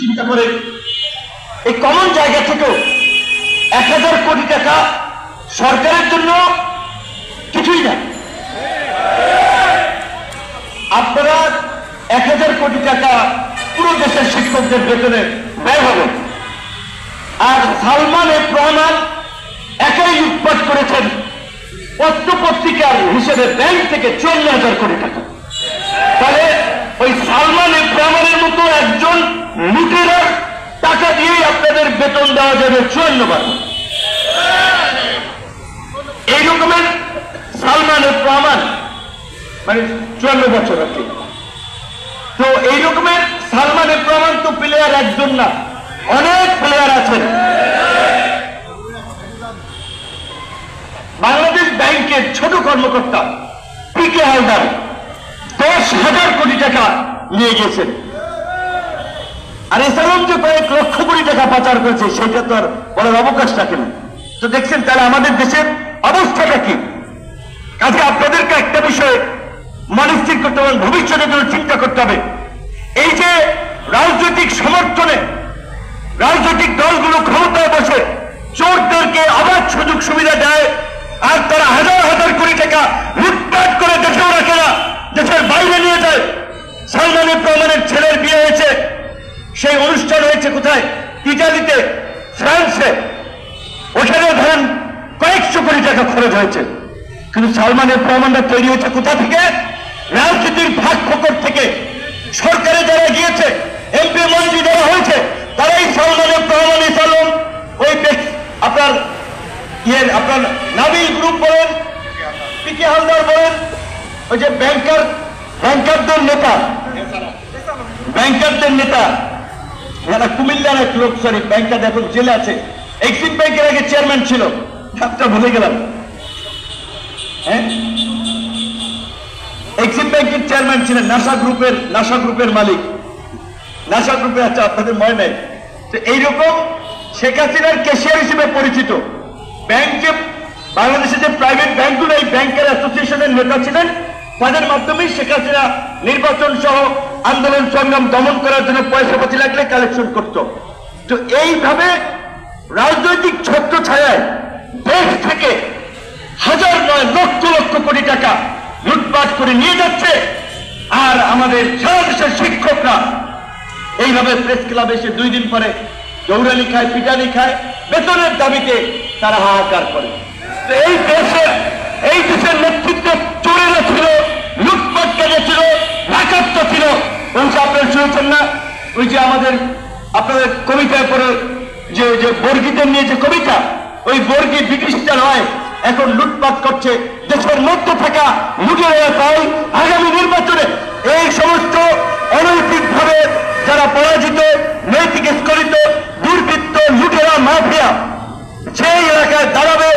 চিন্তা করে এই কমন জায়গা থেকেও 1000 কোটি টাকা সরকারের জন্য কিছুই না। আপনারা 1000 কোটি টাকা পুরো দেশের শিক্ষকদের বেতনে ব্যয় হবে, আর সালমান এফ রহমান একাই লুটপাট করেছেন পত্র পত্রিকার হিসেবে ব্যাংক থেকে 54,000 কোটি টাকা। তাহলে ওই সালমান এফ রহমানের মতো একজন লুটেরার টাকা দিয়েই আপনাদের বেতন দেওয়া যাবে 54 বার। এই রকমের সালমান এফ রহমান মানে 54 বছর আর কি। তো এই রকমের সালমান এফ রহমান তো প্লেয়ার একজন না, অনেক প্লেয়ার আছেন। বাংলাদেশ ব্যাংকের ছোট কর্মকর্তা পিকে হালদার 10,000 কোটি টাকা নিয়ে গেছেন, আর এছাড়াও যে কয়েক লক্ষ কোটি টাকা পাচার করেছে সেটা তো আর বলার অবকাশ থাকে না। তো দেখছেন তাহলে আমাদের দেশের অবস্থাটা কি। কাজে আপনাদেরকে একটা বিষয়ে মনস্থির করতে হবে, ভবিষ্যতের জন্য চিন্তা করতে হবে। এই যে রাজনৈতিক সমর্থনে রাজনৈতিক দলগুলো ক্ষমতায় বসে চোরদেরকে অবাধ সুযোগ সুবিধা দেয়, আর তারা হাজার হাজার কোটি টাকা লুটপাট করে দেশেও রাখে না, দেশের বাইরে নিয়ে যায়। সালমান এফ রহমানের ছেলের বিয়ে হয়েছে, সেই অনুষ্ঠান হয়েছে কোথায়? ইটালিতে, ফ্রান্সে। ওখানে ধরেন কয়েকশো কোটি টাকা খরচ হয়েছে, কিন্তু সালমান এফ রহমানরা তৈরি হয়েছে কোথা থেকে? রাজনীতির ভাগ ফোকর থেকে। সরকারে যারা গিয়েছে, এমপি মন্ত্রী যারা হয়েছে, তারাই সালমান এফ রহমান সালম, ওই আপনার আপনার নাবিল গ্রুপ বলেন, পিকে হালদার বলেন, ওই যে ব্যাংকারদের নেতা যারা কুমিল্লার এক লোক, সরি ব্যাংকার এখন জেলে আছে, এক্সিম ব্যাংকের আগে চেয়ারম্যান ছিল, নামটা ভুলে গেলাম। হ্যাঁ, এক্সিম ব্যাংকের চেয়ারম্যান ছিলেন, নাসা গ্রুপের মালিক, নাসা গ্রুপে। আচ্ছা, আপনাদের মনে নেই। তো এইরকম শেখ হাসিনার ক্যাশিয়ার হিসেবে পরিচিত ব্যাংকে, বাংলাদেশের যে প্রাইভেট ব্যাংকগুলো, এই ব্যাংকের অ্যাসোসিয়েশনের নেতা ছিলেন, তাদের মাধ্যমেই শেখ হাসিনা নির্বাচন সহ আন্দোলন সংগ্রাম দমন করার জন্য পয়সা পাতি লাগলে কালেকশন করত। তো এইভাবে রাজনৈতিক ছত্র ছায়ায় দেশ থেকে হাজার নয় লক্ষ লক্ষ কোটি টাকা লুটপাট করে নিয়ে যাচ্ছে, আর আমাদের সারা দেশের শিক্ষকরা এইভাবে প্রেস ক্লাবে এসে 2 দিন পরে দৌড়ানি খায়, পিটানি খায়, বেতনের দাবিতে তারা হাহাকার করে। তো এই দেশের নেতৃত্বে চোরেরা ছিল, লুটপাটকারী ছিল, ডাকাত ছিল। আপনারা শুনেছেন না ওই যে আপনাদের কবিতায় পরে যে বর্গীদের নিয়ে যে কবিতা, ওই বর্গী ব্রিটিশটা নয়, এখন লুটপাট করছে দেশের মধ্যে থাকা লুটেরা। তাই আগামী নির্বাচনে এই সমস্ত অনৈতিকভাবে যারা পরাজিত, নৈতিক স্খলিত, দুর্বৃত্ত, লুটেরা, মাফিয়া সেই এলাকায় দাঁড়াবে,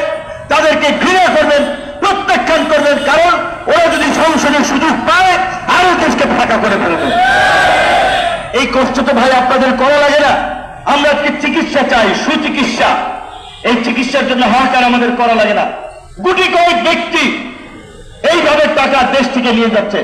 তাদেরকে ঘৃণা করবেন, প্রত্যাখ্যান করবেন, কারণ ওরা যদি সংসদের সুযোগ পায় আরো দেশকে ফাঁকা করে ফেলবে। এই কষ্ট তো ভাই আপনাদের করা লাগে না। আমরা আজকে চিকিৎসা চাই, সুচিকিৎসা। এই চিকিৎসার জন্য হাহাকার আমাদের করা লাগে না। গুটি কয়েক ব্যক্তি এইভাবে টাকা দেশ থেকে নিয়ে যাচ্ছে।